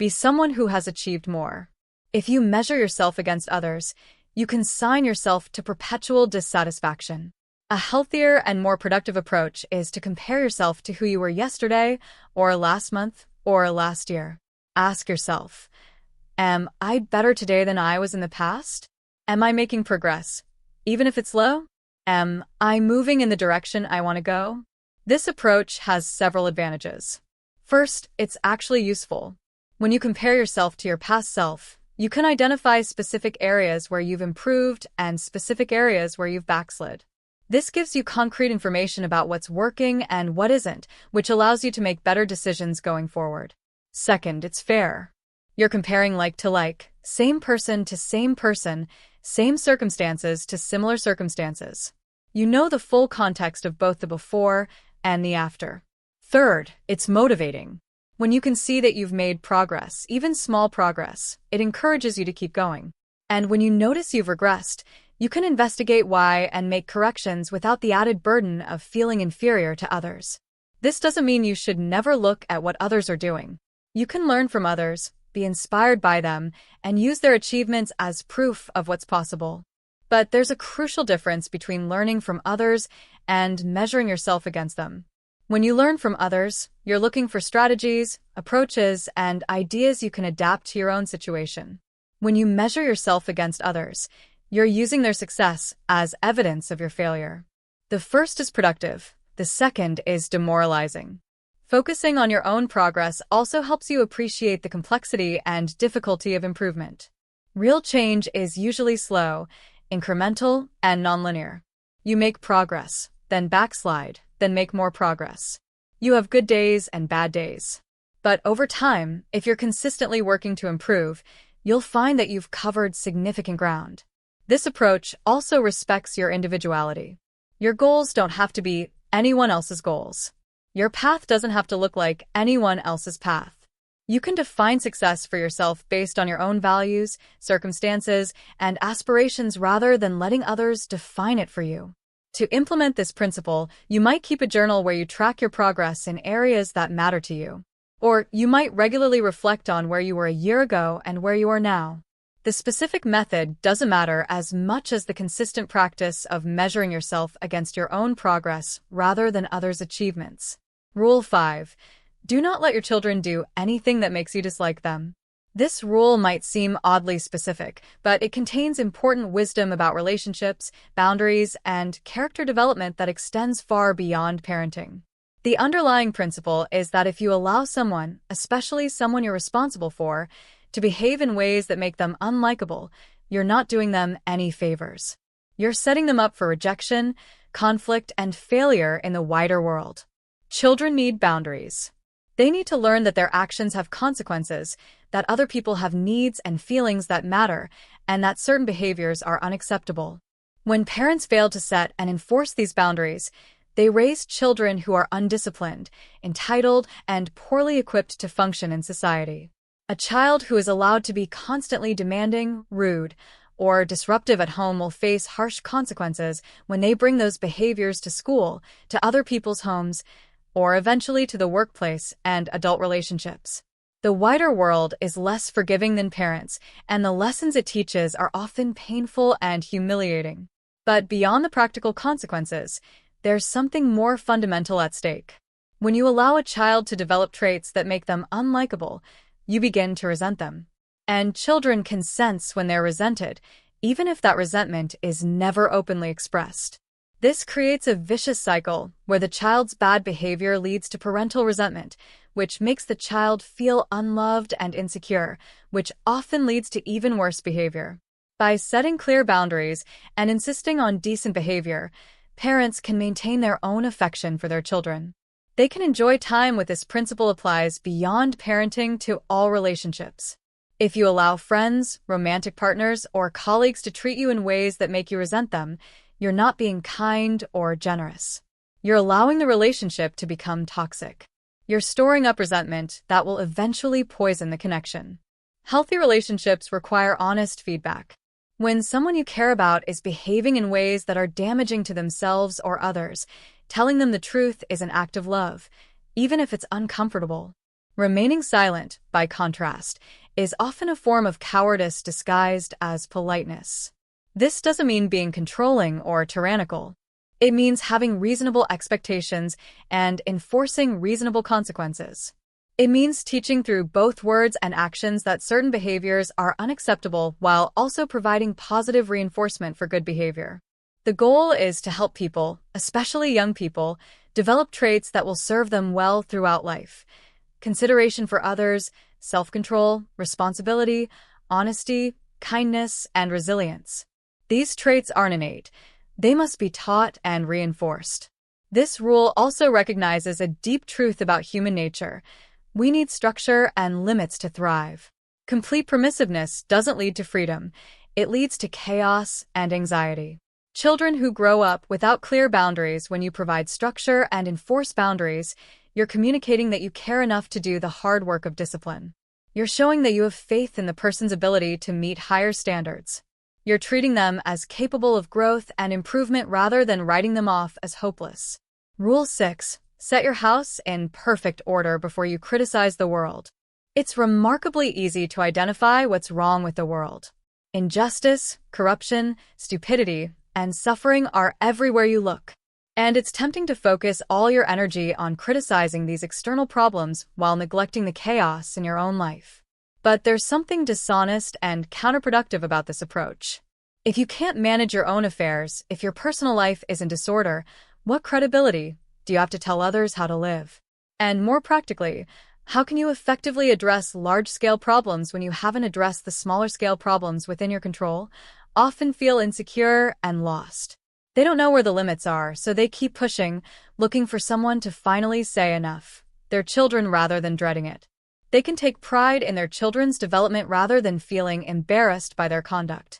Be someone who has achieved more. If you measure yourself against others, you consign yourself to perpetual dissatisfaction. A healthier and more productive approach is to compare yourself to who you were yesterday, or last month, or last year. Ask yourself, am I better today than I was in the past? Am I making progress, even if it's slow? Am I moving in the direction I want to go? This approach has several advantages. First, it's actually useful. When you compare yourself to your past self, you can identify specific areas where you've improved and specific areas where you've backslid. This gives you concrete information about what's working and what isn't, which allows you to make better decisions going forward. Second, it's fair. You're comparing like to like, same person to same person, same circumstances to similar circumstances. You know the full context of both the before and the after. Third, it's motivating. When you can see that you've made progress, even small progress, it encourages you to keep going. And when you notice you've regressed, you can investigate why and make corrections without the added burden of feeling inferior to others. This doesn't mean you should never look at what others are doing. You can learn from others, be inspired by them, and use their achievements as proof of what's possible. But there's a crucial difference between learning from others and measuring yourself against them. When you learn from others, you're looking for strategies, approaches, and ideas you can adapt to your own situation. When you measure yourself against others, you're using their success as evidence of your failure. The first is productive, the second is demoralizing. Focusing on your own progress also helps you appreciate the complexity and difficulty of improvement. Real change is usually slow, incremental, and nonlinear. You make progress, then backslide, then make more progress. You have good days and bad days. But over time, if you're consistently working to improve, you'll find that you've covered significant ground. This approach also respects your individuality. Your goals don't have to be anyone else's goals. Your path doesn't have to look like anyone else's path. You can define success for yourself based on your own values, circumstances, and aspirations rather than letting others define it for you. To implement this principle, you might keep a journal where you track your progress in areas that matter to you. Or you might regularly reflect on where you were a year ago and where you are now. The specific method doesn't matter as much as the consistent practice of measuring yourself against your own progress rather than others' achievements. Rule 5. Do not let your children do anything that makes you dislike them. This rule might seem oddly specific, but it contains important wisdom about relationships, boundaries, and character development that extends far beyond parenting. The underlying principle is that if you allow someone, especially someone you're responsible for, to behave in ways that make them unlikable, you're not doing them any favors. You're setting them up for rejection, conflict, and failure in the wider world. Children need boundaries. They need to learn that their actions have consequences, that other people have needs and feelings that matter, and that certain behaviors are unacceptable. When parents fail to set and enforce these boundaries, they raise children who are undisciplined, entitled, and poorly equipped to function in society. A child who is allowed to be constantly demanding, rude, or disruptive at home will face harsh consequences when they bring those behaviors to school, to other people's homes, or eventually to the workplace and adult relationships. The wider world is less forgiving than parents, and the lessons it teaches are often painful and humiliating. But beyond the practical consequences, there's something more fundamental at stake. When you allow a child to develop traits that make them unlikable, you begin to resent them. And children can sense when they're resented, even if that resentment is never openly expressed. This creates a vicious cycle where the child's bad behavior leads to parental resentment, which makes the child feel unloved and insecure, which often leads to even worse behavior. By setting clear boundaries and insisting on decent behavior, parents can maintain their own affection for their children. They can enjoy time with this principle applies beyond parenting to all relationships. If you allow friends, romantic partners, or colleagues to treat you in ways that make you resent them, you're not being kind or generous. You're allowing the relationship to become toxic. You're storing up resentment that will eventually poison the connection. Healthy relationships require honest feedback. When someone you care about is behaving in ways that are damaging to themselves or others, telling them the truth is an act of love, even if it's uncomfortable. Remaining silent, by contrast, is often a form of cowardice disguised as politeness. This doesn't mean being controlling or tyrannical. It means having reasonable expectations and enforcing reasonable consequences. It means teaching through both words and actions that certain behaviors are unacceptable while also providing positive reinforcement for good behavior. The goal is to help people, especially young people, develop traits that will serve them well throughout life. Consideration for others, self-control, responsibility, honesty, kindness, and resilience. These traits aren't innate. They must be taught and reinforced. This rule also recognizes a deep truth about human nature. We need structure and limits to thrive. Complete permissiveness doesn't lead to freedom. It leads to chaos and anxiety. Children who grow up without clear boundaries, when you provide structure and enforce boundaries, you're communicating that you care enough to do the hard work of discipline. You're showing that you have faith in the person's ability to meet higher standards. You're treating them as capable of growth and improvement rather than writing them off as hopeless. Rule 6. Set your house in perfect order before you criticize the world. It's remarkably easy to identify what's wrong with the world. Injustice, corruption, stupidity, and suffering are everywhere you look. And it's tempting to focus all your energy on criticizing these external problems while neglecting the chaos in your own life. But there's something dishonest and counterproductive about this approach. If you can't manage your own affairs, if your personal life is in disorder, what credibility do you have to tell others how to live? And more practically, how can you effectively address large-scale problems when you haven't addressed the smaller-scale problems within your control? Often feel insecure and lost. They don't know where the limits are, so they keep pushing, looking for someone to finally say enough. Their children rather than dreading it. They can take pride in their children's development rather than feeling embarrassed by their conduct.